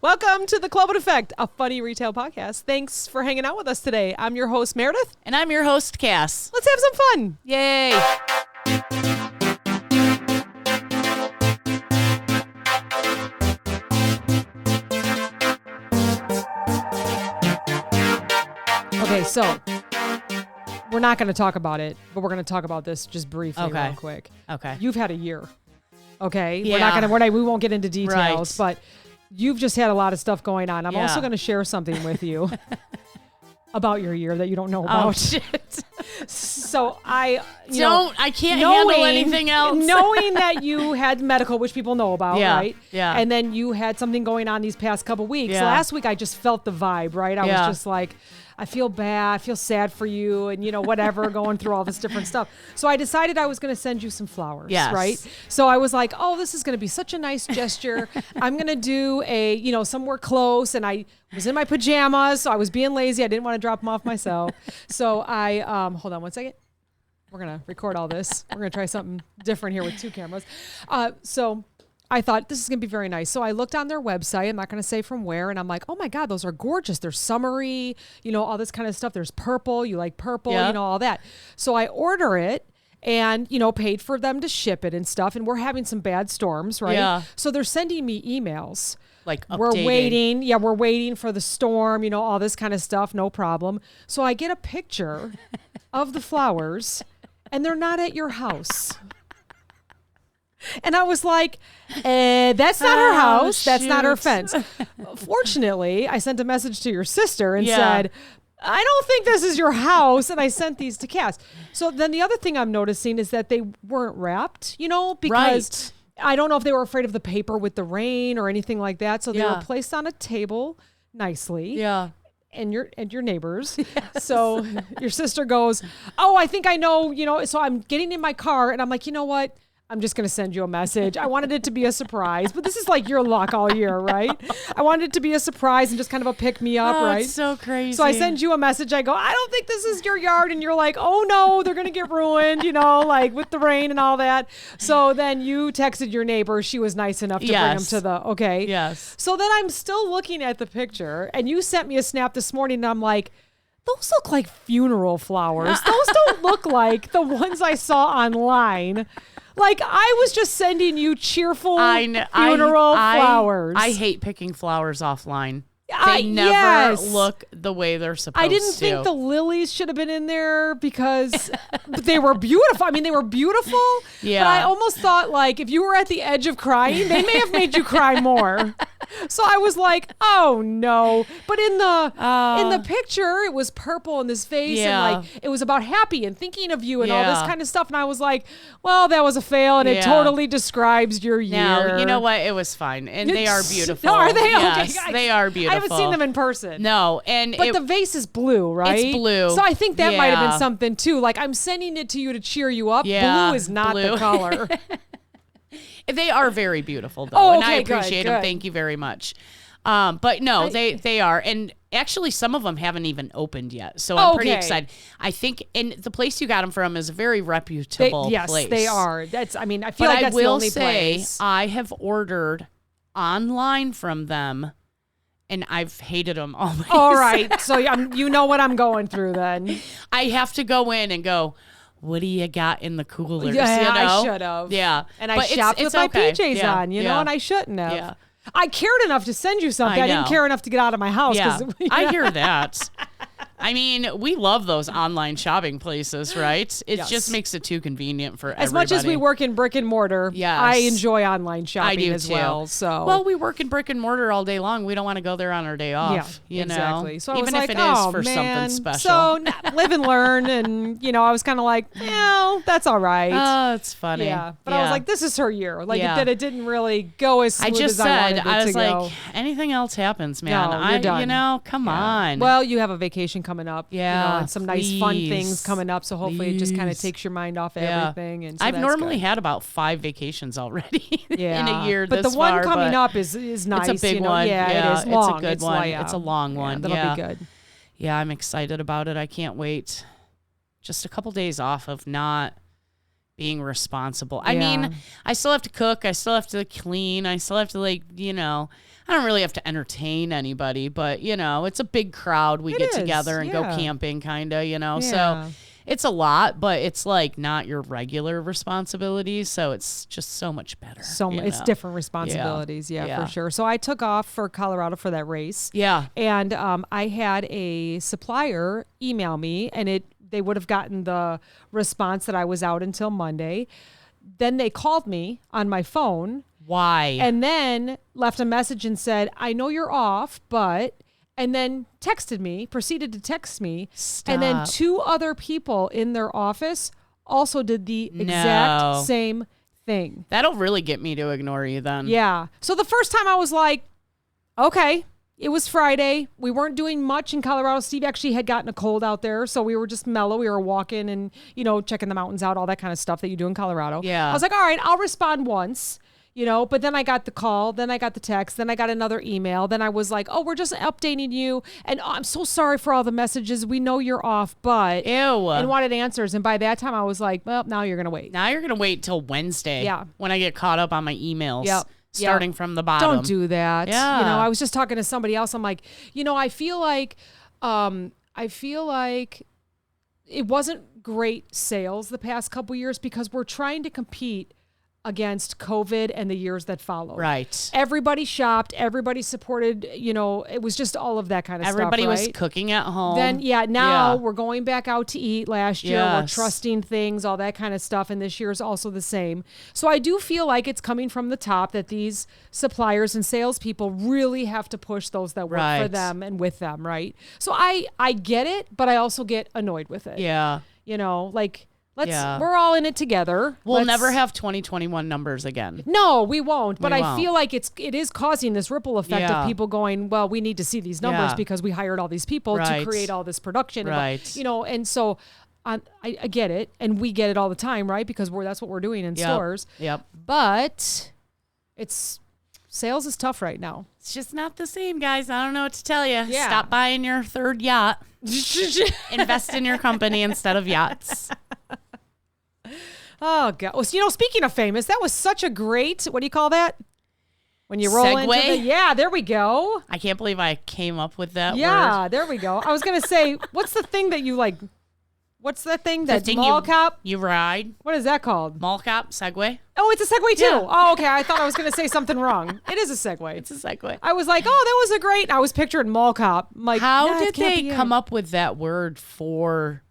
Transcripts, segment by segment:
Welcome to The Club Effect, a funny retail podcast. Thanks for hanging out with us today. I'm your host, Meredith. And I'm your host, Cass. Let's have some fun. Yay. Okay, so we're not going to talk about it, but we're going to talk about this just briefly real quick. Okay. You've had a year. Okay? Yeah. We won't get into details, but you've just had a lot of stuff going on. I'm also going to share something with you about your year that you don't know about. Oh, shit. So I can't handle anything else. Knowing that you had medical, which people know about, right? Yeah. And then you had something going on these past couple weeks. Yeah. Last week, I just felt the vibe, right? I was just like, I feel bad. I feel sad for you and, whatever, going through all this different stuff. So I decided I was going to send you some flowers, right? So I was like, oh, this is going to be such a nice gesture. I'm going to do somewhere close. And I was in my pajamas, so I was being lazy. I didn't want to drop them off myself. So I, hold on one second. We're going to record all this. We're going to try something different here with two cameras. So I thought this is going to be very nice. So I looked on their website. I'm not going to say from where. And I'm like, oh my God, those are gorgeous. They're summery, all this kind of stuff. There's purple. You like purple, all that. So I order it and, paid for them to ship it and stuff. And we're having some bad storms, right? Yeah. So they're sending me emails. Like updating. We're waiting. Yeah, we're waiting for the storm, all this kind of stuff. No problem. So I get a picture of the flowers and they're not at your house. And I was like, that's not her house. That's not her fence. Fortunately, I sent a message to your sister and said, I don't think this is your house. And I sent these to Cass. So then the other thing I'm noticing is that they weren't wrapped, because I don't know if they were afraid of the paper with the rain or anything like that. So they were placed on a table nicely. Yeah. And your neighbors. Yes. So your sister goes, oh, I think I know, so I'm getting in my car and I'm like, you know what? I'm just going to send you a message. I wanted it to be a surprise, but this is like your luck all year, right? I wanted it to be a surprise and just kind of a pick me up, right? It's so crazy. So I send you a message. I go, I don't think this is your yard. And you're like, oh no, they're going to get ruined, like with the rain and all that. So then you texted your neighbor. She was nice enough to bring them to the, Yes. So then I'm still looking at the picture and you sent me a snap this morning and I'm like, those look like funeral flowers. Those don't look like the ones I saw online. Like, I was just sending you cheerful funeral flowers. I hate picking flowers offline. They never look the way they're supposed to. I didn't think the lilies should have been in there because they were beautiful. I mean, they were beautiful. Yeah. But I almost thought, like, if you were at the edge of crying, they may have made you cry more. So I was like, oh no. But in the picture, it was purple in this face and like it was about happy and thinking of you and all this kind of stuff. And I was like, well, that was a fail and it totally describes your year. No, you know what? It was fine. And they are beautiful. No, are they? Yes, Okay. they are beautiful. I haven't seen them in person. No, but the vase is blue, right? It's blue. So I think that might have been something too. Like, I'm sending it to you to cheer you up. Yeah, blue is not the color. They are very beautiful though, and I appreciate them. Good. Thank you very much. But no, they are, and actually some of them haven't even opened yet, so I'm pretty excited. I think, and the place you got them from is a very reputable place. Yes, they are. I feel like that's the only place. I have ordered online from them. And I've hated them always. All right. So you know what I'm going through then. I have to go in and go, what do you got in the coolers? Yeah, I should have. Yeah. And I shopped with my PJs on, and I shouldn't have. Yeah. I cared enough to send you something. I didn't care enough to get out of my house. Yeah. I hear that. I mean, we love those online shopping places, right? It just makes it too convenient for everybody. As much as we work in brick and mortar, I enjoy online shopping as well. So, well, we work in brick and mortar all day long. We don't want to go there on our day off. Yeah, exactly. Know? So even I was if like, it is for something special. So live and learn, and I was kind of like, that's all right. Oh, it's funny. Yeah, but I was like, this is her year. Like that, it didn't really go as smooth as I wanted it to go. I was like, anything else happens, man. No, you're done. Come on. Well, you have a vacation coming up. Yeah. And some nice fun things coming up. So hopefully it just kind of takes your mind off everything. And so I've normally had about 5 vacations already in a year. But the one coming up is nice. It's a big one. Yeah, it is long. It's a good one. It's a long one. That'll be good. Yeah, I'm excited about it. I can't wait. Just a couple days off of not being responsible. I mean, I still have to cook. I still have to clean. I still have to I don't really have to entertain anybody, but it's a big crowd. We get together and go camping kind of, so it's a lot, but it's not your regular responsibilities. So it's just so much better. It's different responsibilities. Yeah, for sure. So I took off for Colorado for that race. Yeah. And I had a supplier email me, and they would have gotten the response that I was out until Monday. Then they called me on my phone. Why? And then left a message and said, I know you're off, but... And then proceeded to text me. Stop. And then 2 other people in their office also did the exact same thing. That'll really get me to ignore you then. Yeah. So the first time I was like, okay. It was Friday. We weren't doing much in Colorado. Steve actually had gotten a cold out there, so we were just mellow. We were walking and, checking the mountains out, all that kind of stuff that you do in Colorado. Yeah. I was like, all right, I'll respond once, but then I got the call, then I got the text, then I got another email. Then I was like, oh, we're just updating you. And I'm so sorry for all the messages. We know you're off, but... Ew. And wanted answers. And by that time, I was like, well, now you're going to wait. Now you're going to wait till Wednesday. Yeah. When I get caught up on my emails. Yep. Starting from the bottom. Don't do that. Yeah. I was just talking to somebody else. I'm like, I feel like it wasn't great sales the past couple years because we're trying to compete against COVID and the years that followed. Right. Everybody shopped. Everybody supported, it was just all of that kind of Everybody stuff, was cooking at home. Then, now we're going back out to eat. Last year, we're trusting things, all that kind of stuff. And this year is also the same. So I do feel like it's coming from the top that these suppliers and salespeople really have to push those that work for them and with them, right? So I get it, but I also get annoyed with it. Yeah. We're all in it together. We'll never have 2021 numbers again. No, we won't. But I feel like it is causing this ripple effect of people going, well, we need to see these numbers because we hired all these people to create all this production. Right. And so I get it. And we get it all the time, right? Because that's what we're doing in stores. Yep. But sales is tough right now. It's just not the same, guys. I don't know what to tell you. Yeah. Stop buying your third yacht. Invest in your company instead of yachts. Oh, God. Well, speaking of famous, that was such a great, what do you call that? When you roll segue? Yeah, there we go. I can't believe I came up with that word. Yeah, there we go. I was going to say, what's the thing that you like? What's that thing? That mall cop? You ride. What is that called? Mall cop, Segway. Oh, it's a Segway too. Yeah. Oh, okay. I thought I was going to say something wrong. It is a Segway. It's a Segway. I was like, oh, that was a great. I was picturing mall cop. I'm like, how did they come up with that word for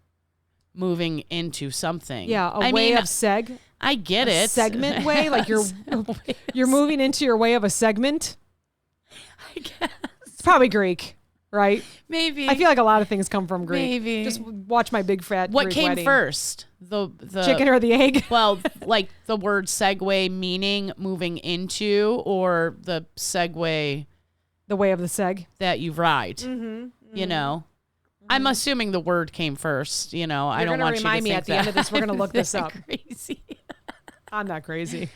moving into something? Yeah, a way of seg. I get it. Segment way, like you're moving into your way of a segment. I guess it's probably Greek, right? Maybe. I feel like a lot of things come from Greek. Maybe. Just watch my big fat. What Greek came wedding. first? The chicken or the egg? Well, like the word segue meaning moving into, or the segue, the way of the seg that you ride. Mm-hmm. I'm assuming the word came first. I don't want you to think that. You're going to remind me at the end of this. We're going to look this up. Crazy. I'm not crazy.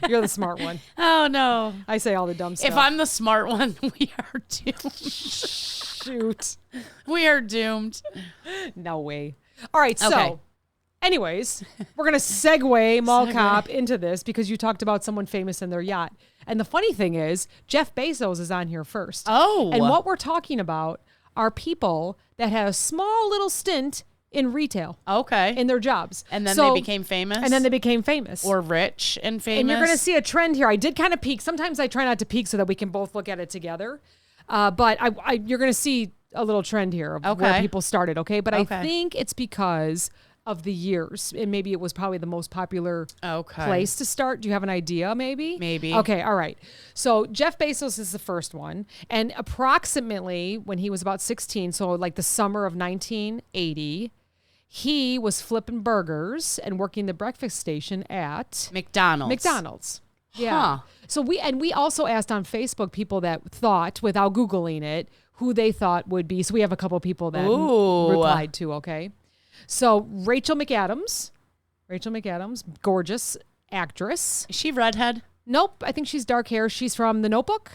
You're the smart one. Oh, no. I say all the dumb stuff. If I'm the smart one, we are doomed. Shoot. We are doomed. No way. All right, so anyways, we're going to segue Mall Cop into this because you talked about someone famous and their yacht. And the funny thing is, Jeff Bezos is on here first. Oh. And what we're talking about are people that had a small little stint in retail. Okay. In their jobs. And then they became famous? And then they became famous. Or rich and famous. And you're going to see a trend here. I did kind of peek. Sometimes I try not to peek so that we can both look at it together. But you're going to see a little trend here of where people started, okay? But I think it's because of the years. And maybe it was probably the most popular place to start. Do you have an idea, maybe? Maybe. Okay, all right. So Jeff Bezos is the first one. And approximately when he was about 16, so like the summer of 1980, he was flipping burgers and working the breakfast station at McDonald's. Yeah. Huh. So we also asked on Facebook people that thought, without Googling it, who they thought would be. So we have a couple people that replied to, okay? So Rachel McAdams, gorgeous actress. Is she redhead? Nope. I think she's dark hair. She's from The Notebook.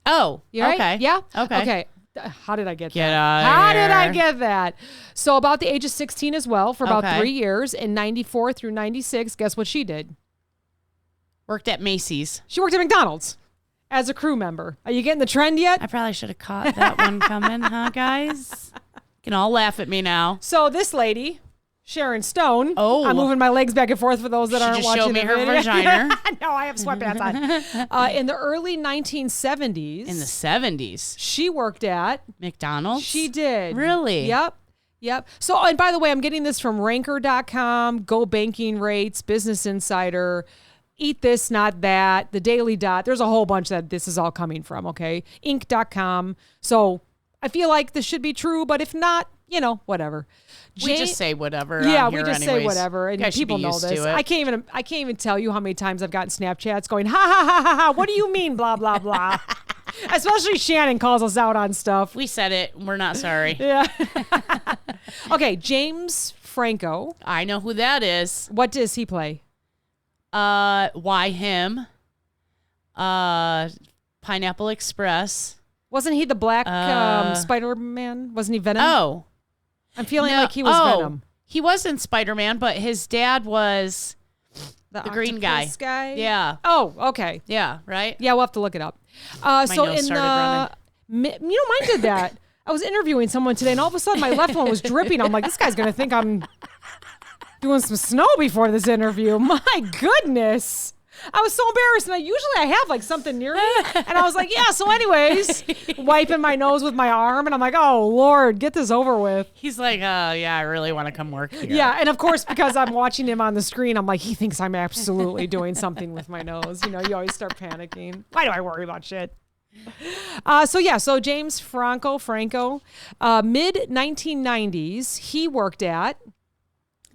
Oh, right? okay. Yeah? Okay. How did I get Get that? out How of did I here. get that? So about the age of 16 as well for about Okay. 3 years. In 94 through 96, guess what she did? Worked at Macy's. She worked at McDonald's as a crew member. Are you getting the trend yet? I probably should have caught that one coming, huh, guys? You can all laugh at me now. So this lady, Sharon Stone. Oh. I'm moving my legs back and forth for those that She aren't just watching showed me the her video. vagina. No, I have sweatpants on. In the early 1970s. In the 70s. She worked at. McDonald's? She did. Really? Yep. So, and by the way, I'm getting this from ranker.com, Go Banking Rates, Business Insider, Eat This, Not That, The Daily Dot. There's a whole bunch that this is all coming from, okay? Inc.com. So I feel like this should be true, but if not, whatever. We just say whatever. Yeah, on we here just anyways. say whatever, and You guys should people be know used this. to it. I can't even tell you how many times I've gotten Snapchats going, ha ha ha ha ha. What do you mean, blah blah blah? Especially Shannon calls us out on stuff. We said it. We're not sorry. Yeah. Okay, James Franco. I know who that is. What does he play? Why him? Pineapple Express. Wasn't he the black Spider-Man? Wasn't he Venom? Oh. I'm feeling like he was Venom. He was in Spider-Man, but his dad was the green guy. guy. Yeah. Oh, okay. Yeah, right? Yeah, we'll have to look it up. So nose in started mine did that. I was interviewing someone today, and all of a sudden my left one was dripping. I'm like, this guy's gonna think I'm doing some snow before this interview. My goodness. I was so embarrassed, and usually I have like something near me, and I was like, yeah. So, anyways, wiping my nose with my arm, and I'm like, oh Lord, get this over with. He's like, yeah, I really want to come work here. Yeah, and of course, because I'm watching him on the screen, I'm like, he thinks I'm absolutely doing something with my nose. You always start panicking. Why do I worry about shit? So James Franco, mid 1990s, he worked at.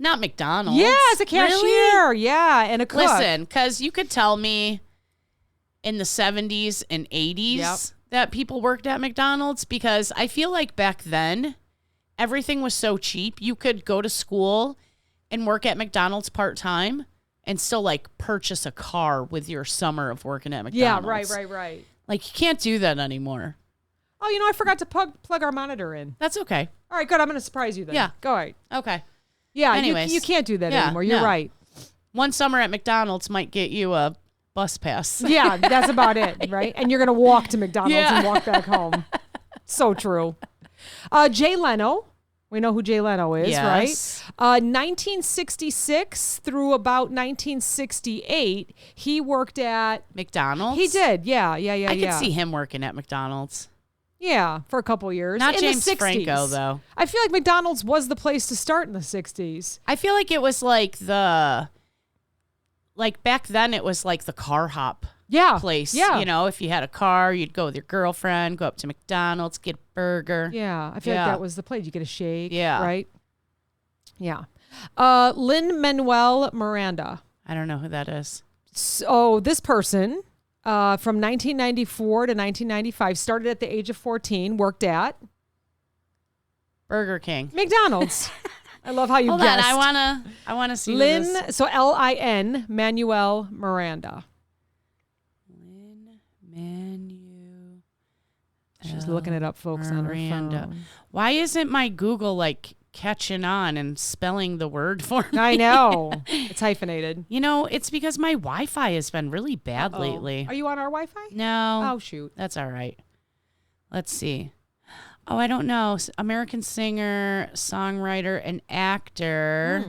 Not McDonald's. Yeah, as a cashier. Really? Yeah, and a cook. Listen, because you could tell me in the 70s and 80s that people worked at McDonald's, because I feel like back then everything was so cheap. You could go to school and work at McDonald's part-time and still like purchase a car with your summer of working at McDonald's. Yeah, right. Like you can't do that anymore. Oh, I forgot to plug our monitor in. That's okay. All right, good. I'm going to surprise you then. Yeah. Go ahead. Okay. Yeah, anyways. you can't do that anymore. You're right. One summer at McDonald's might get you a bus pass. Yeah, that's about it, right? And you're going to walk to McDonald's and walk back home. So true. Jay Leno. We know who Jay Leno is, yes. right? 1966 through about 1968, he worked at... McDonald's? He did, yeah. I could see him working at McDonald's. Yeah, for a couple years. Not in James the 60s. Franco, though. I feel like McDonald's was the place to start in the 60s. I feel like it was like back then it was like the car hop place. Yeah. If you had a car, you'd go with your girlfriend, go up to McDonald's, get a burger. Yeah, I feel like that was the place. You get a shake, yeah. right? Yeah. Lin-Manuel Miranda. I don't know who that is. So this person... from 1994 to 1995, started at the age of 14, worked at Burger King. McDonald's. I love how you Hold guessed. on, I wanna see Lin, so Lin Manuel Miranda. Lin She's looking it up, folks, on her phone. Why isn't my Google catching on and spelling the word for me? I know. It's hyphenated. It's because my Wi-Fi has been really bad lately. Are you on our Wi-Fi? No. Oh, shoot. That's all right. Let's see. Oh, I don't know. American singer, songwriter, and actor.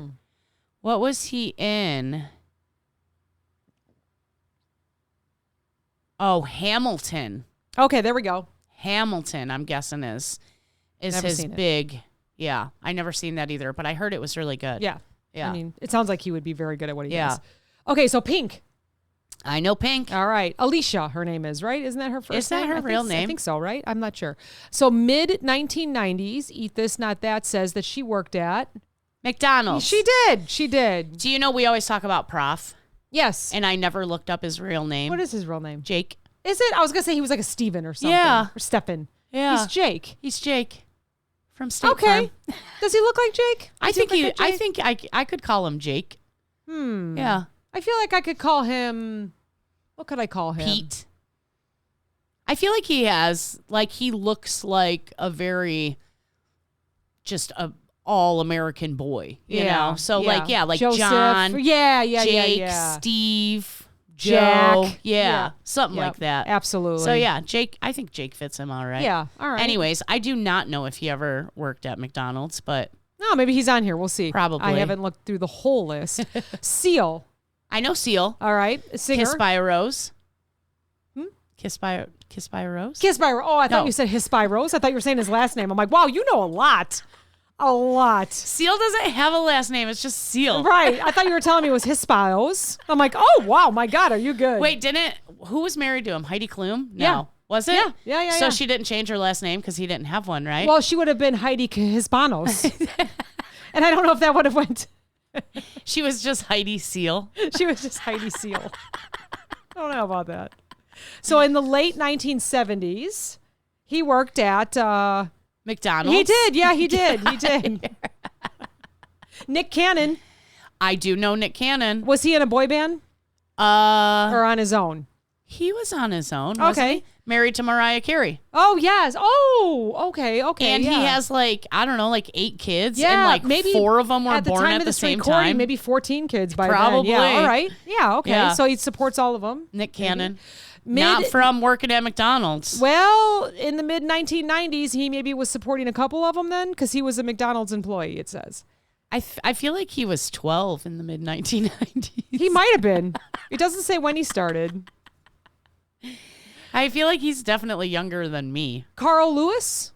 What was he in? Oh, Hamilton. Okay, there we go. Hamilton, I'm guessing is his big... Yeah, I never seen that either, but I heard it was really good. Yeah. Yeah. I mean, it sounds like he would be very good at what he does. Okay, so Pink. I know Pink. All right. Alicia, her name is, right? Isn't that her first name? Is that her real name? I think so, right? I'm not sure. So mid-1990s, Eat This, Not That says that she worked at... McDonald's. She did. Do you know we always talk about Prof? Yes. And I never looked up his real name. What is his real name? Jake. Is it? I was going to say he was like a Steven or something. Yeah. Or Stephen. Yeah. He's Jake. He's Jake. From State Farm. Does he look like Jake? I think I could call him Jake. Yeah. I feel like I could call him... What could I call him? Pete. I feel like he has, like, he looks like a very, just a all-American boy, you know? So, like Joseph. John, Jake, Steve, Jack. Joe. Yeah. Something like that. Absolutely. So, yeah, Jake, I think Jake fits him all right. Yeah, all right. Anyways, I do not know if he ever worked at McDonald's, but. No, maybe he's on here. We'll see. Probably. I haven't looked through the whole list. Seal. I know Seal. All right. Singer. Kiss by a Rose. Kiss by a Rose? Kiss by a Rose. Oh, I thought you said Hiss by Rose. I thought you were saying his last name. I'm like, wow, you know a lot. A lot. Seal doesn't have a last name. It's just Seal. Right. I thought you were telling me it was Hispios. I'm like, oh, wow, my God, are you good? Wait, who was married to him? Heidi Klum? No. Yeah. Was it? Yeah. So she didn't change her last name because he didn't have one, right? Well, she would have been Heidi Hispanos. And I don't know if that would have went. She was just Heidi Seal. She was just Heidi Seal. I don't know about that. So in the late 1970s, he worked at McDonald's. He did. Yeah, he did. He did. Nick Cannon. I do know Nick Cannon. Was he in a boy band? Or on his own? He was on his own. Okay. He? Married to Mariah Carey. Oh, yes. Oh, okay. And he has like 8 kids. Yeah. And like maybe 4 of them were born at the same time. Maybe 14 kids by Probably. then. Yeah. All right. Yeah. Okay. Yeah. So he supports all of them. Nick Cannon. Not from working at McDonald's. Well, in the mid 1990s, he maybe was supporting a couple of them then because he was a McDonald's employee, it says. I feel like he was 12 in the mid 1990s. He might have been. It doesn't say when he started. I feel like he's definitely younger than me. Carl Lewis?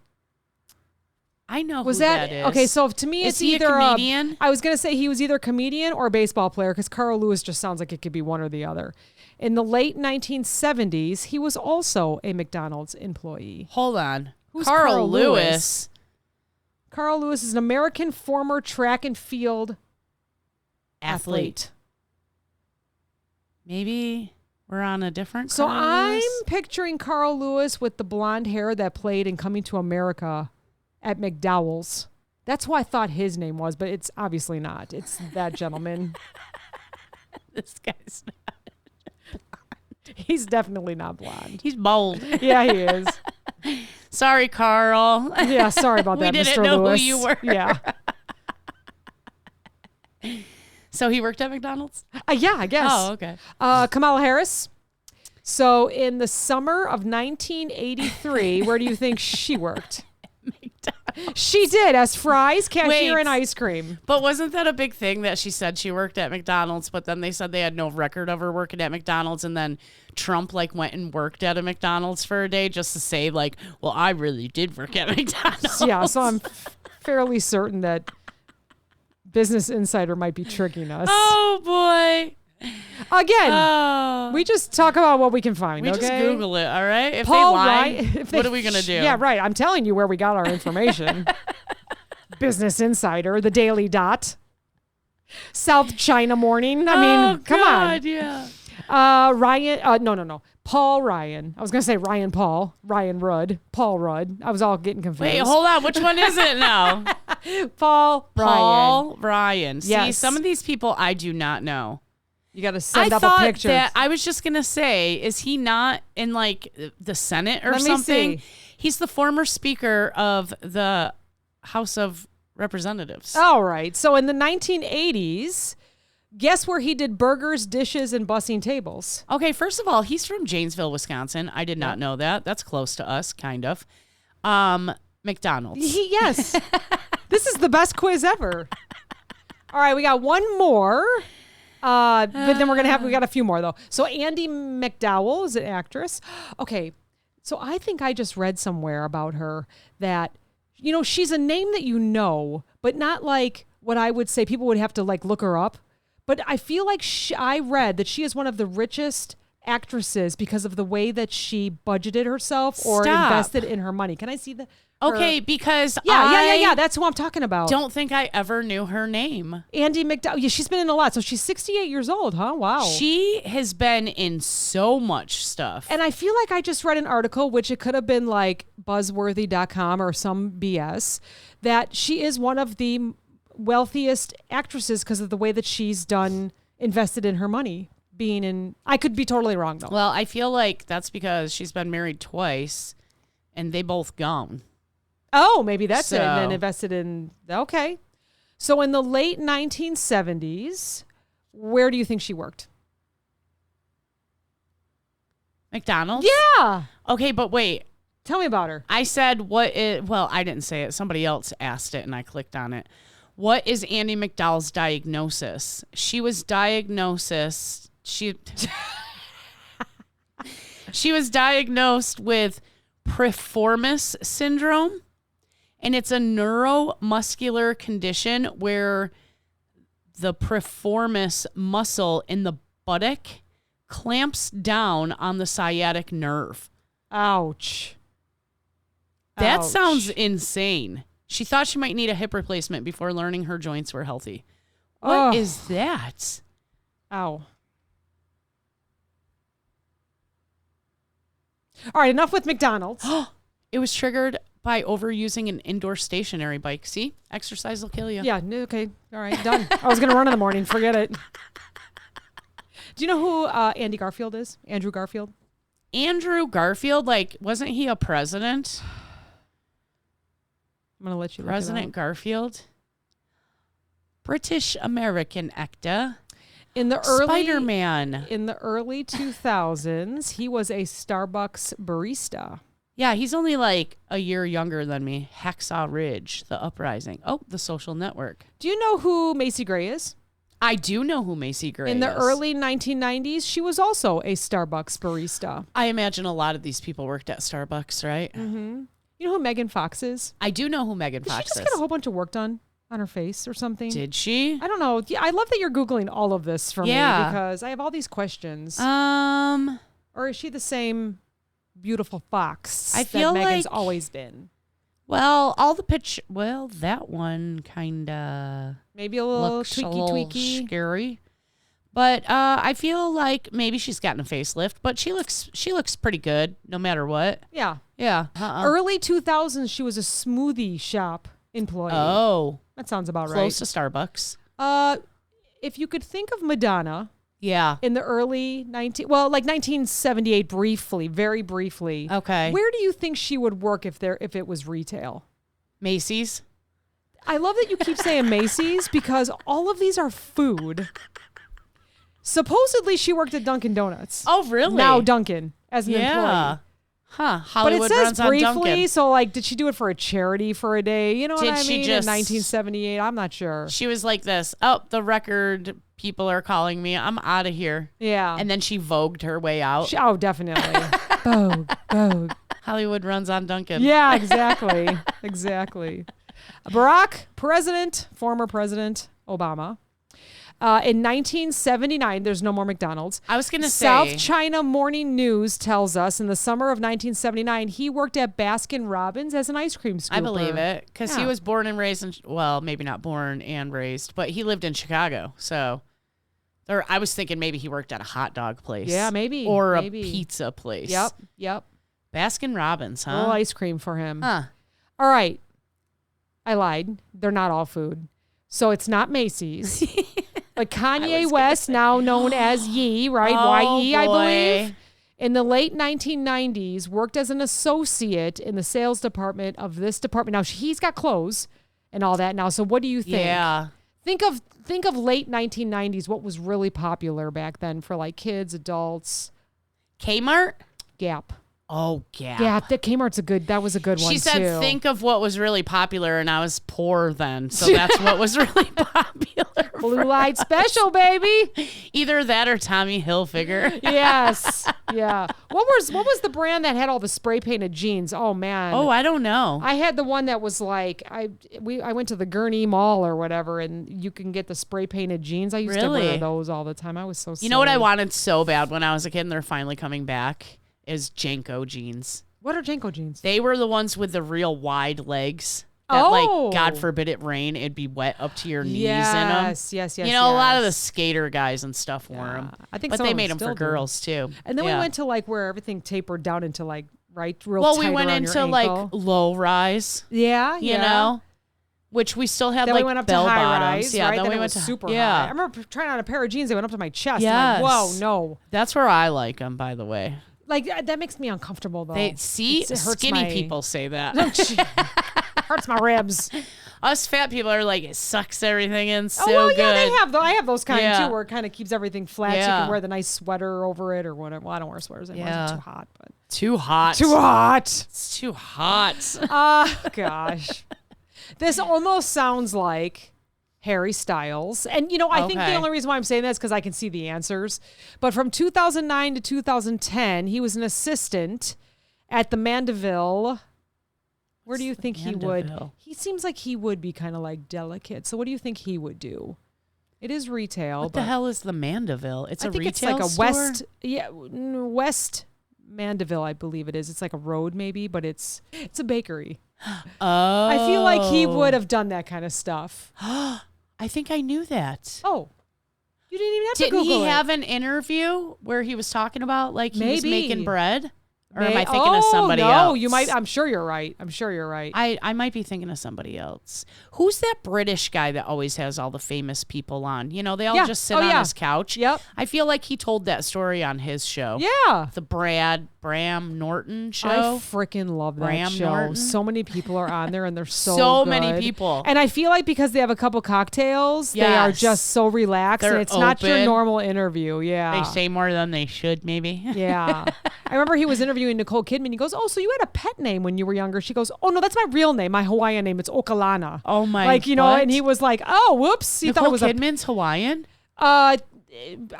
I know who that is. Okay, so to me, it's either a comedian. I was going to say he was either a comedian or a baseball player because Carl Lewis just sounds like it could be one or the other. In the late 1970s, he was also a McDonald's employee. Hold on. Who's Carl Lewis? Carl Lewis is an American former track and field athlete. Maybe we're on a different So Carl I'm Lewis? picturing Carl Lewis with the blonde hair that played in Coming to America at McDowell's. That's who I thought his name was, but it's obviously not. It's that gentleman. This guy's not. He's definitely not blonde. He's bold. Yeah, he is. Sorry, Carl. Yeah, sorry about that, Mr. Lewis. We didn't know who you were. Yeah. So he worked at McDonald's? Yeah, I guess. Oh, okay. Kamala Harris. So in the summer of 1983, where do you think she worked? McDonald's. She did, as fries, cashier, and ice cream. But wasn't that a big thing that she said she worked at McDonald's, but then they said they had no record of her working at McDonald's, and then Trump went and worked at a McDonald's for a day just to say well, I really did work at McDonald's. Yeah, so I'm fairly certain that Business Insider might be tricking us. Oh, boy. Again, we just talk about what we can find, We okay? just Google it, all right? If Paul they lie, Ryan, what are we going to do? Yeah, right. I'm telling you where we got our information. Business Insider, the Daily Dot, South China Morning. I mean, come on. Yeah. Ryan, no. Paul Ryan. I was going to say Ryan Paul. Ryan Rudd. Paul Rudd. I was all getting confused. Wait, hold on. Which one is it now? Paul Ryan. See, yes. some of these people I do not know. You got to send up a picture. I was just going to say, is he not in the Senate or Let something? me see. He's the former speaker of the House of Representatives. All right. So in the 1980s, guess where he did burgers, dishes, and bussing tables? Okay, first of all, he's from Janesville, Wisconsin. I did not know that. That's close to us, kind of. McDonald's. Yes. This is the best quiz ever. All right, we got one more. But then we got a few more though. So Andie MacDowell is an actress. Okay. So I think I just read somewhere about her that, she's a name that but not like what I would say people would have to look her up. But I feel like I read that she is one of the richest actresses because of the way that she budgeted herself or invested in her money. Can I see the? Okay, because yeah. That's who I'm talking about. Don't think I ever knew her name. Andie MacDowell. Yeah, she's been in a lot. So she's 68 years old, huh? Wow. She has been in so much stuff. And I feel like I just read an article, which it could have been buzzworthy.com or some BS, that she is one of the wealthiest actresses because of the way that she's invested in her money. being in. I could be totally wrong though. Well, I feel like that's because she's been married twice, and they both gone. Oh, maybe that's it. And then invested in. Okay. So in the late 1970s, where do you think she worked? McDonald's? Yeah. Okay, but wait. Tell me about her. I said well, I didn't say it. Somebody else asked it and I clicked on it. What is Andy McDowell's diagnosis? She was diagnosed she was diagnosed with piriformis syndrome, and it's a neuromuscular condition where the piriformis muscle in the buttock clamps down on the sciatic nerve. Ouch. That sounds insane. She thought she might need a hip replacement before learning her joints were healthy. What is that? Ow. All right, enough with McDonald's. It was triggered by overusing an indoor stationary bike. See? Exercise will kill you. Yeah, okay. All right, done. I was going to run in the morning. Forget it. Do you know who Andy Garfield is? Andrew Garfield? Andrew Garfield, like, wasn't he a president? I'm going to let you President Garfield? British American actor. In the early Spider-Man. In the early 2000s, he was a Starbucks barista. Yeah, he's only like a year younger than me. Hacksaw Ridge, The Uprising. Oh, The Social Network. Do you know who Macy Gray is? I do know who Macy Gray is. In the early 1990s, she was also a Starbucks barista. I imagine a lot of these people worked at Starbucks, right? Mm-hmm. You know who Megan Fox is? I do know who Megan Fox is. Did she just get a whole bunch of work done on her face or something? Did she? I don't know. Yeah, I love that you're Googling all of this for me because I have all these questions. Or is she the same beautiful fox I feel that Megan's like, always been? Well, all the that one kind of maybe a little looks tweaky scary. But I feel like maybe she's gotten a facelift, but she looks pretty good no matter what. Yeah. Yeah. Early 2000s, she was a smoothie shop employee. Oh. That sounds about right. Close to Starbucks. If you could think of Madonna. Yeah. In the early 1978 briefly, very briefly. Okay. Where do you think she would work if it was retail? Macy's. I love that you keep saying Macy's because all of these are food. Supposedly she worked at Dunkin' Donuts. Oh, really? Now Dunkin' as an employee. Huh. Hollywood but it says runs on briefly, Dunkin'. so like, did she do it for a charity for a day? You know what I mean? She just, in 1978, I'm not sure. She was like this. Oh, the record people are calling me. I'm out of here. Yeah. And then she vogued her way out. Definitely. Vogue. Hollywood runs on Dunkin'. Yeah, exactly. Exactly. Barack, former President Obama. In 1979, there's no more McDonald's. I was going to say. South China Morning News tells us in the summer of 1979, he worked at Baskin Robbins as an ice cream scooper. I believe it because he was born and raised in, well, maybe not born and raised, but he lived in Chicago. So I was thinking maybe he worked at a hot dog place. Yeah, maybe. Or a pizza place. Yep. Baskin Robbins, huh? A little ice cream for him. Huh. All right. I lied. They're not all food. So it's not Macy's. But Kanye West, now known as Ye, right? Y-E, I believe, in the late 1990s, worked as an associate in the sales department of this department. Now, he's got clothes and all that now. So what do you think? Yeah. Think of late 1990s, what was really popular back then for like kids, adults. Kmart? Gap. Oh, Gap. Yeah, that was a good one, She said, too. think of what was really popular, and I was poor then, so that's what was really popular. Blue Light Special, baby. Either that or Tommy Hilfiger. Yes. Yeah. What was the brand that had all the spray painted jeans? Oh, man. Oh, I don't know. I had the one that was like, I went to the Gurney Mall or whatever, and you can get the spray painted jeans. I used to wear those all the time. I was so silly. You know what I wanted so bad when I was a kid, and they're finally coming back? Is Janko jeans. What are Janko jeans? They were the ones with the real wide legs. That, like, God forbid it rain, it'd be wet up to your knees in them. Yes. You know, a lot of the skater guys and stuff wore them. I think but some they of made them for still do. girls, too. And then we went to, like, where everything tapered down into, like, real well, tight we went around into, your like, ankle. low rise. Yeah. You know? Which we still had then like we went up bell to high bottoms. rise, Yeah, right? then we it went was to super yeah. high. I remember trying on a pair of jeans. They went up to my chest. Yes. I'm like, whoa, no. That's where I like them, by the way. Like that makes me uncomfortable though. It skinny people say that. Hurts my ribs. Us fat people are like, it sucks everything in so well, good. Yeah, I have those kind too, where it kind of keeps everything flat. Yeah. So you can wear the nice sweater over it or whatever. Well, I don't wear sweaters anymore. It's too hot. But too hot. Too hot. It's too hot. Gosh. This almost sounds like Harry Styles. And, I think the only reason why I'm saying that is because I can see the answers. But from 2009 to 2010, he was an assistant at the Mandeville. Where do you think he would? He seems like he would be kind of like delicate. So what do you think he would do? It is retail. What the hell is the Mandeville? It's a retail store? I think it's like a West Mandeville, I believe it is. It's like a road maybe, but it's a bakery. Oh. I feel like he would have done that kind of stuff. I think I knew that. Oh. You didn't even have to Google it. Didn't he have an interview where he was talking about like he was making bread? Or am I thinking of somebody else? You might. I'm sure you're right. I might be thinking of somebody else. Who's that British guy that always has all the famous people on? They all just sit on his couch. Yep. I feel like he told that story on his show. Yeah. The Bram Norton show. I freaking love that show. Norton. So many people are on there and they're so good. many people. And I feel like because they have a couple cocktails, they are just so relaxed and it's not your normal interview. Yeah. They say more than they should, maybe. Yeah. I remember he was interviewing Nicole Kidman. He goes, "Oh, so you had a pet name when you were younger?" She goes, "Oh no, that's my real name, my Hawaiian name. It's Okalana." Oh my! What? And he was like, "Oh, whoops." He Nicole thought it was Kidman's Hawaiian.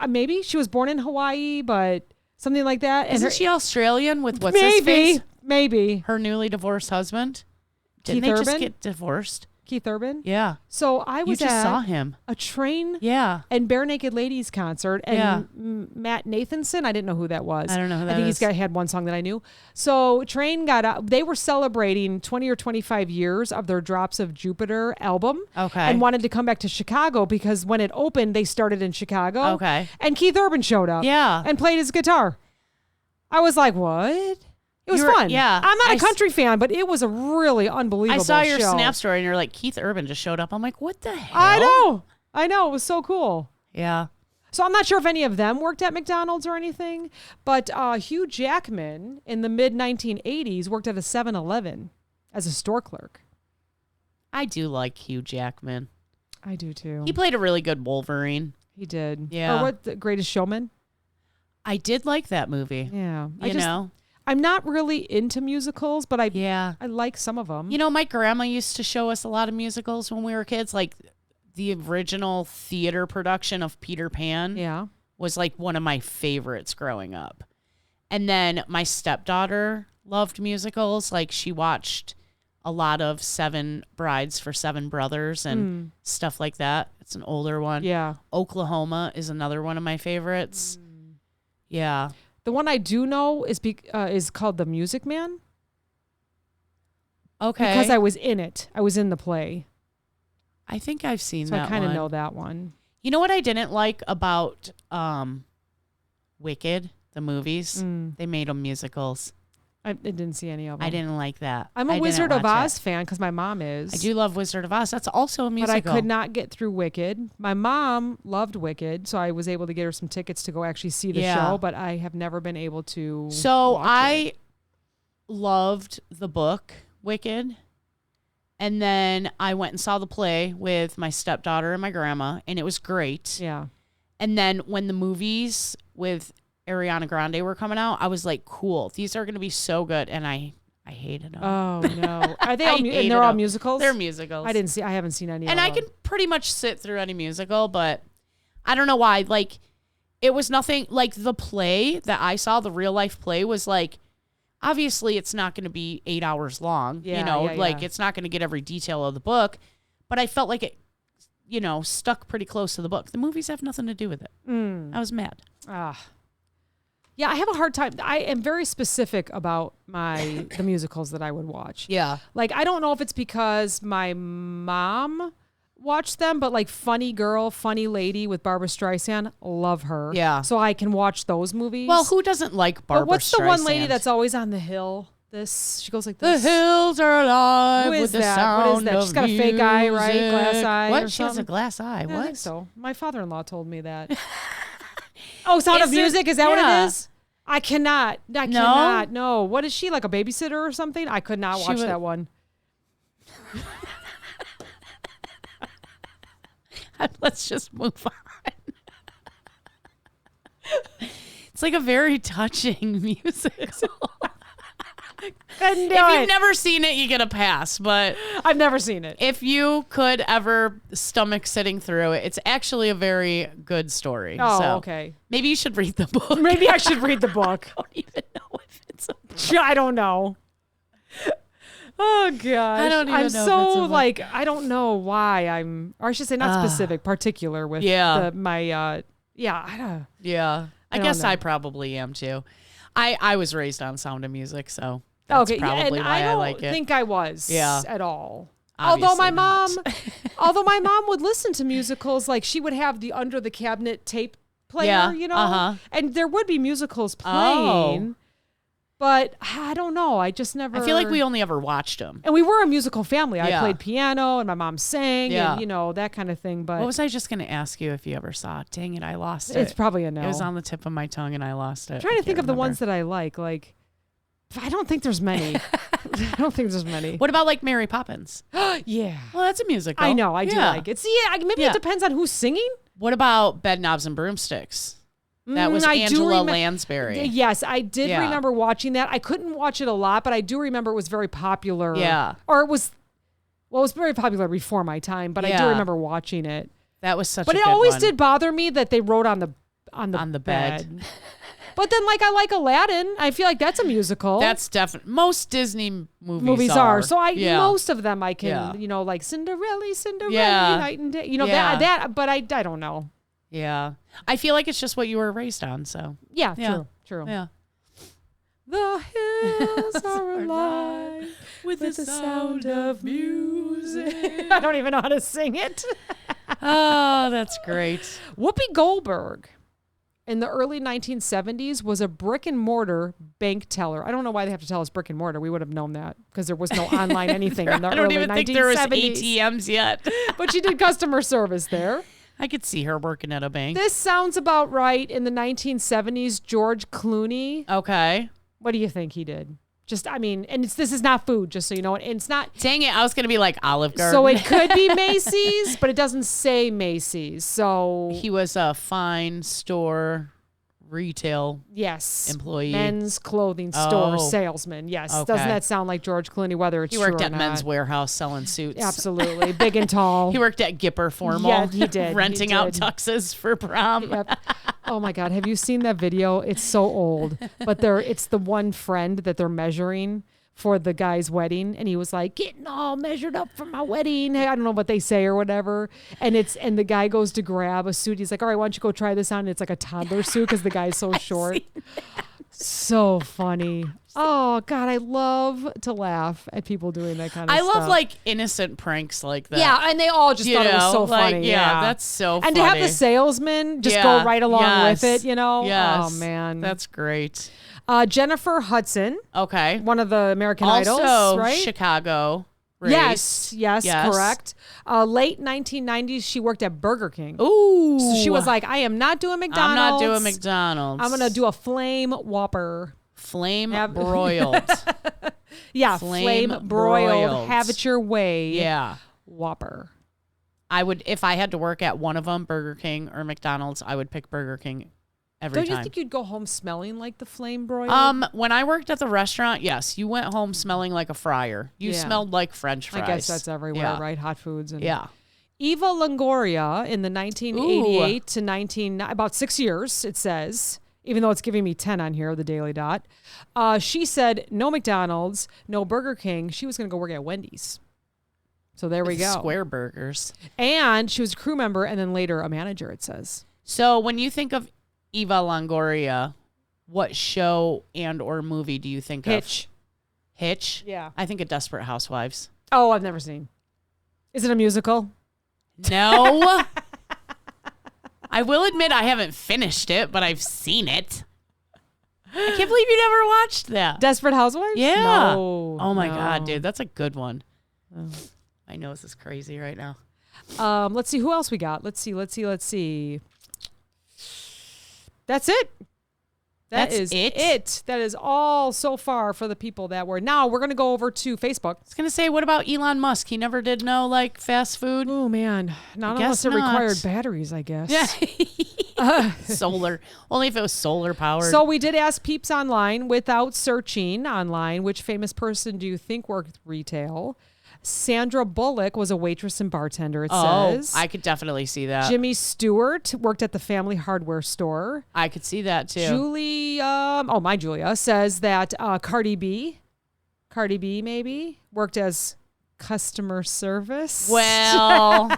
Maybe she was born in Hawaii, but something like that. Isn't she Australian with what's his face? Maybe her newly divorced husband. Didn't Keith they Urban? just get divorced? Keith Urban? Yeah. So I was saw him. A Train and Bare Naked Ladies concert. And Matt Nathanson, I didn't know who that was. I don't know who that is. I think had one song that I knew. So Train got out. They were celebrating 20 or 25 years of their Drops of Jupiter album. Okay. And wanted to come back to Chicago because when it opened, they started in Chicago. Okay. And Keith Urban showed up. Yeah. And played his guitar. I was like, what? It was fun. Yeah. I'm not a country fan, but it was a really unbelievable show. I saw your Snap story and you're like, Keith Urban just showed up. I'm like, what the hell? I know. It was so cool. Yeah. So I'm not sure if any of them worked at McDonald's or anything, but Hugh Jackman in the mid-1980s worked at a 7-Eleven as a store clerk. I do like Hugh Jackman. I do too. He played a really good Wolverine. He did. Yeah. Or what, The Greatest Showman? I did like that movie. Yeah. I'm not really into musicals, but I like some of them. My grandma used to show us a lot of musicals when we were kids. Like the original theater production of Peter Pan was like one of my favorites growing up. And then my stepdaughter loved musicals. Like she watched a lot of Seven Brides for Seven Brothers and stuff like that. It's an older one. Yeah. Oklahoma is another one of my favorites. Yeah. The one I do know is called The Music Man. Okay. Because I was in it. I was in the play. I think I've seen that one. So I kind of know that one. You know what I didn't like about Wicked, the movies? They made them musicals. I didn't see any of them. I didn't like that. I'm a Wizard of Oz fan because my mom is. I do love Wizard of Oz. That's also a musical. But I could not get through Wicked. My mom loved Wicked, so I was able to get her some tickets to go actually see the show, but I have never been able to watch it. Loved the book, Wicked. And then I went and saw the play with my stepdaughter and my grandma, and it was great. Yeah. And then when the movies with Ariana Grande were coming out, I was like, cool, these are going to be so good. And I hated them. Oh, no. Are they all and they're all musicals? They're musicals. I haven't seen any of them. And I can pretty much sit through any musical, but I don't know why. Like, it was nothing like the play that I saw, the real life play was like, obviously it's not going to be 8 hours long. It's not going to get every detail of the book, but I felt like it, stuck pretty close to the book. The movies have nothing to do with it. I was mad. Yeah, I have a hard time. I am very specific about the musicals that I would watch. Yeah. Like, I don't know if it's because my mom watched them, but like Funny Girl, Funny Lady with Barbara Streisand, love her. Yeah. So I can watch those movies. Well, who doesn't like Barbara Streisand? What's the one lady that's always on the hill? this. She goes like The this. hills are alive Who is with the that? sound What is that? She's got a fake eye, right? music. Glass eye. What? Or She has a something? glass eye. Yeah, What? I think so. My father-in-law told me that. Oh, Sound of Is it- Music? Is that what yeah. it is? I cannot. No. What is she, like a babysitter or something? I could not watch that one. Let's just move on. It's like a very touching musical. Couldn't do If it. you've never seen it, you get a pass. But I've never seen it. if you could ever stomach sitting through it, it's actually a very good story. Oh, so okay. maybe you should read the book. Maybe I should read the book. I don't even know if it's a book. I don't know. Oh gosh. I don't even I'm know if it's so a book. like I don't know why or I should say not specific, particular with my Yeah, I don't guess know. I probably am too. I was raised on Sound of Music, so that's okay, probably and why I don't like it. think I was at all. Obviously Although my mom would listen to musicals, like she would have the under the cabinet tape player, and there would be musicals playing. But I don't know. I just never. I feel like we only ever watched them. And we were a musical family. I Yeah. played piano, and my mom sang, Yeah. and that kind of thing. But What was I just going to ask you if you ever saw it? Dang it, I lost it. it's probably a no. It was on the tip of my tongue and I lost it. I'm trying to think of the ones that I like. Like, I don't think there's many. I don't think there's many. What about like Mary Poppins? Yeah. Well, that's a musical. I know. I do like it. See, maybe Yeah. it depends on who's singing. What about Bed Knobs and Broomsticks? That was I do Angela remem- Lansbury. Yes, I did Yeah. remember watching that. I couldn't watch it a lot, but I do remember it was very popular. Yeah. Or it was very popular before my time, but I do Yeah. remember watching it. That was such But a it good always one. did bother me that they wrote on the bed. But then, like, I like Aladdin. I feel like that's a musical. That's definitely most Disney movies are. So Yeah. most of them I can, Yeah. like Cinderella, Yeah. night and day. Yeah. that. But I don't know. Yeah. I feel like it's just what you were raised on, so. Yeah, Yeah. true. Yeah. The hills are alive with the sound of music. I don't even know how to sing it. Oh, that's great. Whoopi Goldberg in the early 1970s was a brick and mortar bank teller. I don't know why they have to tell us brick and mortar. We would have known that because there was no online anything in the I don't early even 1970s. think there was ATMs yet. But she did customer service there. I could see her working at a bank. This sounds about right. In the 1970s, George Clooney. Okay. What do you think he did? And this is not food, just so you know. And it's not. Dang it, I was going to be like Olive Garden. So it could be Macy's, but it doesn't say Macy's. So He was a fine store retail yes, employee. men's clothing store Oh. salesman. Yes, Okay. doesn't that sound like George Clooney? Whether it's He worked true or at not. Men's Warehouse selling suits. Absolutely, big and tall. He worked at Gipper Formal. Yeah, he did. renting He out did. tuxes for prom. Yep. Oh my God, have you seen that video? It's so old, but it's the one friend that they're measuring for the guy's wedding, and he was like getting all measured up for my wedding. I don't know what they say or whatever, and the guy goes to grab a suit. He's like, all right, why don't you go try this on? And it's like a toddler suit because the guy's so short. So funny. Oh God, I love to laugh at people doing that kind of stuff. I love like innocent pranks like that. Yeah, and they all just thought it was so like, funny. Yeah, that's so funny. And to have the salesman just Yeah, go right along yes, with it, Yes. Oh man, That's great. Jennifer Hudson, Okay. one of the American Also, Idols, right? Chicago. Raised. Yes, correct. Late 1990s, she worked at Burger King. Ooh. So she was like, I am not doing McDonald's. I'm not doing McDonald's. I'm going to do a flame Whopper. Flame broiled. Yeah, Flame flame broiled. broiled. Have it your way. Yeah. Whopper. I would, if I had to work at one of them, Burger King or McDonald's, I would pick Burger King every Don't time. you think you'd go home smelling like the flame broiled? When I worked at the restaurant, yes, you went home smelling like a fryer. You Yeah. smelled like French fries. I guess that's everywhere, Yeah. right? Hot foods. And Yeah. Eva Longoria in the 1988 to about 6 years, it says, even though it's giving me 10 on here, the Daily Dot. She said no McDonald's, no Burger King. She was going to go work at Wendy's. So there we go. Square burgers. And she was a crew member and then later a manager, it says. So when you think of Eva Longoria, what show and or movie do you think Hitch. of? Hitch? Yeah. I think of Desperate Housewives. Oh, I've never seen. Is it a musical? No. I will admit I haven't finished it, but I've seen it. I can't believe you never watched that. Desperate Housewives? Yeah. No. Oh my God, dude. That's a good one. Oh. My nose is crazy right now. Let's see who else we got. Let's see. That's it. That's it. That is all so far for the people that were. Now we're going to go over to Facebook. I was going to say, what about Elon Musk? He never did know, like, fast food. Oh, man. Not unless it required batteries, I guess. Yeah. Solar. Only if it was solar powered. So we did ask peeps online without searching online, which famous person do you think worked retail? Sandra Bullock was a waitress and bartender, it says. I could definitely see that. Jimmy Stewart worked at the family hardware store. I could see that, too. Julia says that Cardi B maybe, worked as customer service. Well,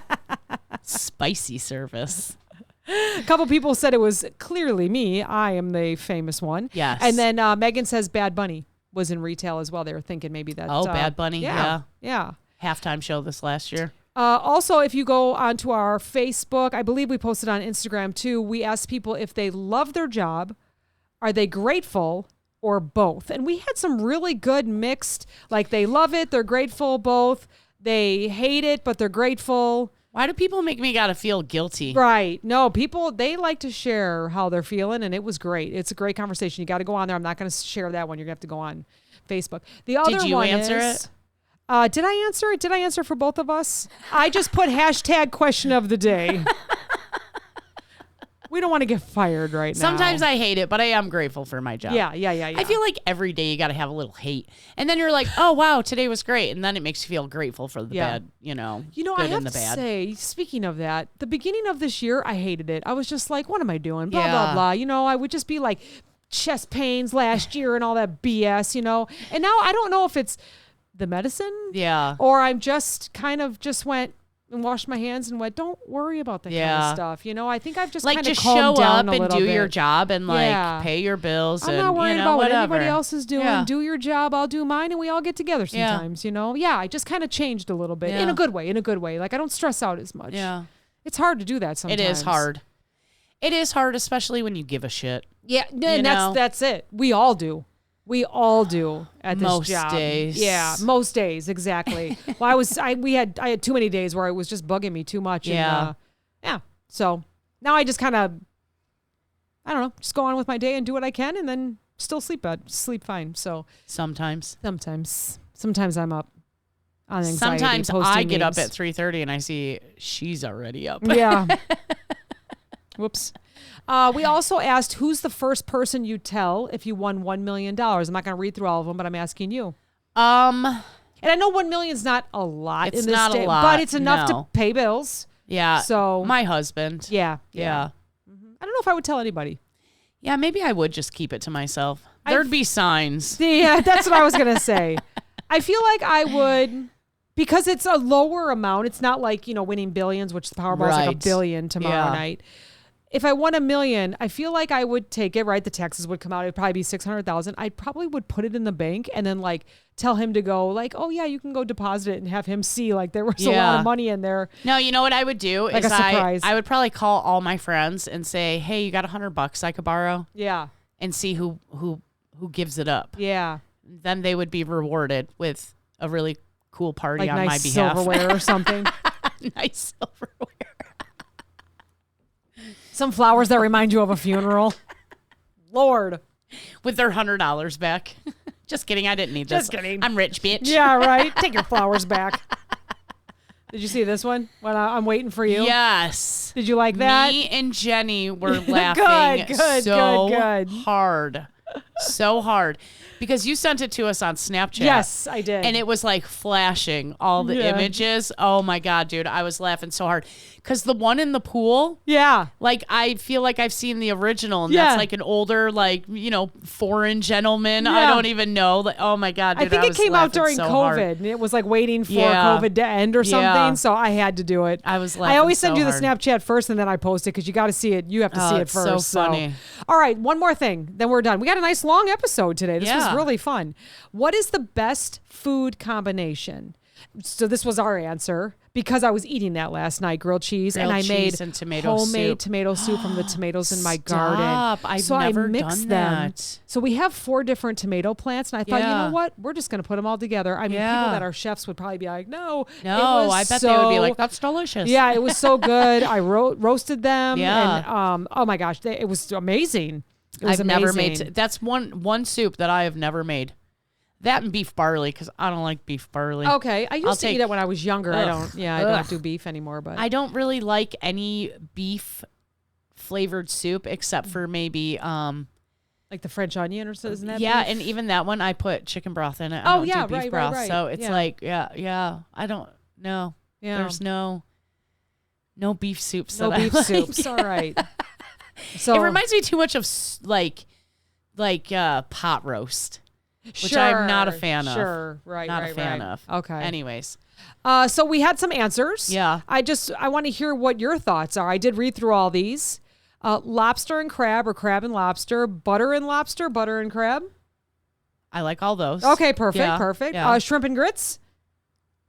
spicy service. A couple people said it was clearly me. I am the famous one. Yes. And then Megan says Bad Bunny was in retail as well. They were thinking maybe that. Oh, Bad Bunny. Yeah. Halftime show this last year. Also, if you go onto our Facebook, I believe we posted on Instagram too, we asked people if they love their job, are they grateful, or both? And we had some really good mixed, like they love it, they're grateful, both. They hate it, but they're grateful. Why do people make me gotta feel guilty? Right. No, people, they like to share how they're feeling, and it was great. It's a great conversation. You got to go on there. I'm not going to share that one. You're going to have to go on Facebook. The other one Did you answer it? Did I answer it? Did I answer for both of us? I just put hashtag question of the day. We don't want to get fired right now. Sometimes I hate it, but I am grateful for my job. Yeah. I feel like every day you got to have a little hate. And then you're like, oh, wow, today was great. And then it makes you feel grateful for the bad, good I have and the to bad. say, speaking of that, the beginning of this year, I hated it. I was just like, what am I doing? Blah, blah, blah. I would just be like chest pains last year and all that BS, And now I don't know if it's the medicine. Yeah. Or I'm just kind of just went and washed my hands and went, don't worry about that kind of stuff. I think I've just kind of just calmed show down up a and do little your bit. job and pay your bills. I'm not worried about what anybody else is doing. Yeah. Do your job, I'll do mine, and we all get together sometimes, I just kind of changed a little bit in a good way. Like I don't stress out as much. Yeah. It's hard to do that sometimes. It is hard. It is hard, especially when you give a shit. Yeah, and that's it. We all do. We all do at this job. Most days. Yeah, most days, exactly. Well, I had too many days where it was just bugging me too much. Yeah. And, so now I just kind of, I don't know, just go on with my day and do what I can and then still sleep fine. So sometimes I'm up on anxiety. Sometimes I get memes. up at 3:30 and I see she's already up. Yeah. Whoops. We also asked, who's the first person you tell if you won $1 million? I'm not going to read through all of them, but I'm asking you. And I know $1 million is not a lot it's in this not day, a lot, but it's enough to pay bills. Yeah. So my husband. Yeah. Mm-hmm. I don't know if I would tell anybody. Yeah, maybe I would just keep it to myself. There'd be signs. Yeah, that's what I was going to say. I feel like I would, because it's a lower amount. It's not like, winning billions, which the Powerball is like $1 billion tomorrow night. If I won $1 million, I feel like I would take it, right? The taxes would come out. It'd probably be $600,000. I probably would put it in the bank and then tell him to go oh yeah, you can go deposit it and have him see there was a lot of money in there. No, you know what I would do like is a surprise. I would probably call all my friends and say, hey, you got $100 I could borrow? Yeah. And see who gives it up. Yeah. Then they would be rewarded with a really cool party on nice my behalf. Silverware or something. Nice silverware. Some flowers that remind you of a funeral. Lord. With their $100 back. Just kidding. I didn't need this. Just kidding. I'm rich, bitch. Yeah, right. Take your flowers back. Did you see this one? When I'm waiting for you. Yes. Did you like that? Me and Jenny were laughing so hard. So hard. Because you sent it to us on Snapchat. Yes, I did. And it was flashing all the images. Oh my God, dude. I was laughing so hard. Because the one in the pool. Yeah. I feel like I've seen the original. And that's an older, foreign gentleman. I don't even know. Oh my God, dude. I think it came out during COVID. Hard. And it was waiting for COVID to end or something. Yeah. So I had to do it. I was laughing I always send so you the hard. Snapchat first and then I post it because you got to see it. You have to see it first. So funny. All right. One more thing. Then we're done. We got a nice long episode today. This was really fun. What is the best food combination? So this was our answer because I was eating that last night, grilled cheese, and I made homemade tomato soup from the tomatoes in my garden. I've never done that. So we have 4 different tomato plants, and I thought, you know what? We're just going to put them all together. I mean, people that are chefs would probably be like, no, I bet they would be like, that's delicious. Yeah, it was so good. I roasted them. Yeah. And oh my gosh, it was amazing. It was amazing. Never made. That's one soup that I have never made. That and beef barley, because I don't like beef barley. Okay, I used to eat it when I was younger. I don't do beef anymore. But I don't really like any beef flavored soup except for maybe like the French onion or so. Isn't that? Yeah, beef? And even that one I put chicken broth in it. I don't do beef right, broth. right. So it's like I don't know. Yeah, there's no beef soups. No beef soups. All right. So it reminds me too much of like pot roast. Which I'm not a fan of. Sure, right, not a fan of. Okay. Anyways. So we had some answers. Yeah. I want to hear what your thoughts are. I did read through all these. Lobster and crab or crab and lobster, butter and lobster, butter and crab. I like all those. Okay, perfect, perfect. Yeah. Shrimp and grits.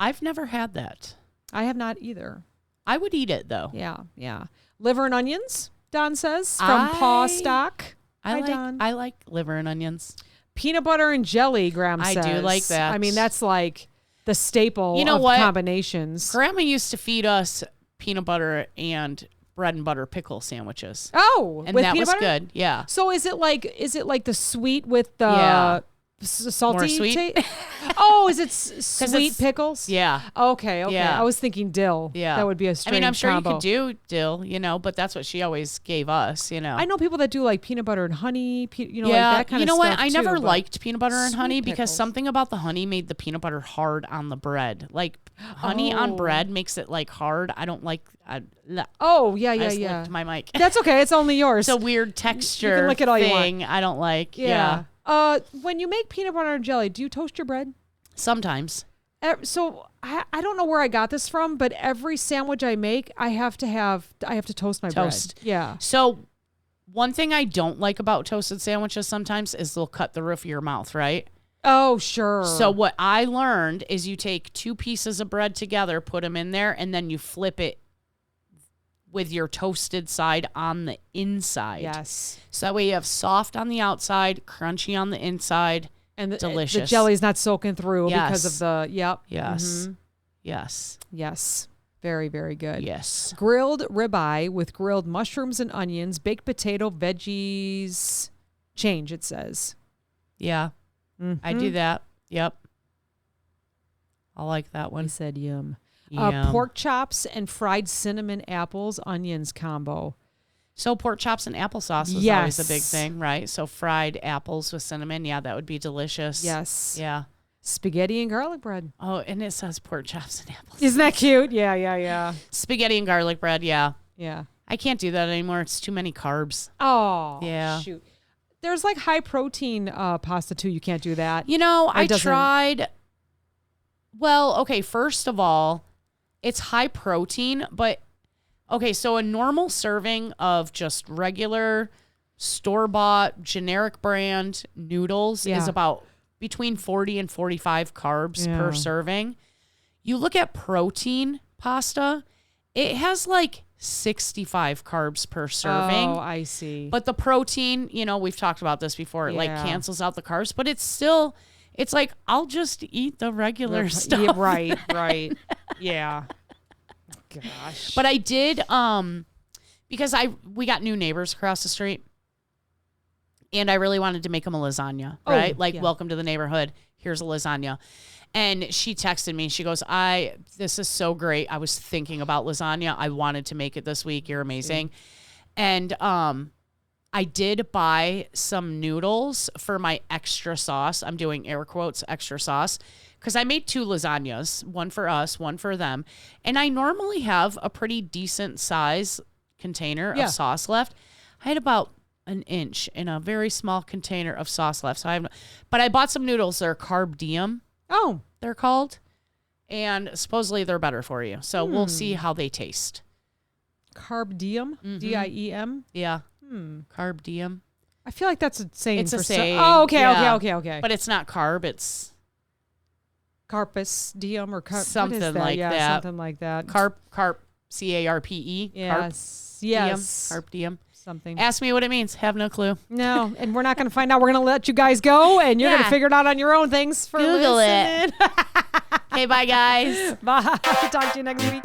I've never had that. I have not either. I would eat it though. Yeah. Liver and onions, Don says, from Paw Stock. I like liver and onions. Peanut butter and jelly, Graham says. I do like that. I mean, that's like the staple of combinations. Grandma used to feed us peanut butter and bread and butter pickle sandwiches. Oh, and with that peanut was butter? good. Yeah. So is it like the sweet with the salty? More sweet? Oh, is it sweet pickles? Yeah. Okay. Yeah. I was thinking dill. Yeah. That would be a strange I'm sure combo. you could do dill, but that's what she always gave us, I know people that do like peanut butter and honey, like that kind of stuff. You know what? I never too, liked peanut butter and honey pickles. because something about the honey made the peanut butter hard on the bread. Like honey on bread makes it like hard. I don't like. Yeah. I just licked my mic. That's okay. It's only yours. It's a weird texture. You can lick it all thing you want. I don't like. Yeah. When you make peanut butter and jelly, do you toast your bread? Sometimes. So I don't know where I got this from, but every sandwich I make, I have to toast my bread. Yeah. So one thing I don't like about toasted sandwiches sometimes is they'll cut the roof of your mouth, right? Oh, sure. So what I learned is you take 2 pieces of bread together, put them in there, and then you flip it with your toasted side on the inside. Yes. So that way you have soft on the outside, crunchy on the inside, and delicious. The jelly's not soaking through because of the, Yes. Mm-hmm. Yes. Yes. Very, very good. Yes. Grilled ribeye with grilled mushrooms and onions, baked potato, veggies, change, it says. Yeah. Mm-hmm. I do that. Yep. I like that one. He said yum. Yum. Pork chops and fried cinnamon apples, onions combo. So pork chops and applesauce was always a big thing, right? So fried apples with cinnamon. Yeah, that would be delicious. Yes. Yeah. Spaghetti and garlic bread. Oh, and it says pork chops and apples. Isn't that cute? Yeah. Spaghetti and garlic bread, yeah. Yeah. I can't do that anymore. It's too many carbs. Oh, yeah. Shoot. There's like high protein pasta too. You can't do that. I tried. Well, okay, first of all, it's high protein, but okay, so a normal serving of just regular store-bought generic brand noodles is about between 40 and 45 carbs per serving. You look at protein pasta, it has like 65 carbs per serving. Oh, I see. But the protein, we've talked about this before, it like cancels out the carbs, but it's like, I'll just eat the regular stuff. Yeah, right. Yeah. Gosh. But I did, because we got new neighbors across the street, and I really wanted to make them a lasagna, right? Welcome to the neighborhood. Here's a lasagna. And she texted me. She goes, this is so great. I was thinking about lasagna. I wanted to make it this week. You're amazing. And I did buy some noodles for my extra sauce. I'm doing air quotes, extra sauce, because I made 2 lasagnas, one for us, one for them. And I normally have a pretty decent size container of sauce left. I had about an inch in a very small container of sauce left. But I bought some noodles. They're Carb Diem. Oh, they're called. And supposedly they're better for you. So we'll see how they taste. Carb Diem? Diem? Yeah. Carb Diem. I feel like that's a saying. It's a saying. Oh, okay. But it's not carb. It's Carpus diem or something like yeah, that. Something like that. Carpe, CARPE. Yes. Yes. Carpe diem. Something. Ask me what it means. Have no clue. No, and we're not going to find out. We're going to let you guys go, and you're going to figure it out on your own. Thanks for Google listening. it. Okay, bye, guys. Bye. Talk to you next week.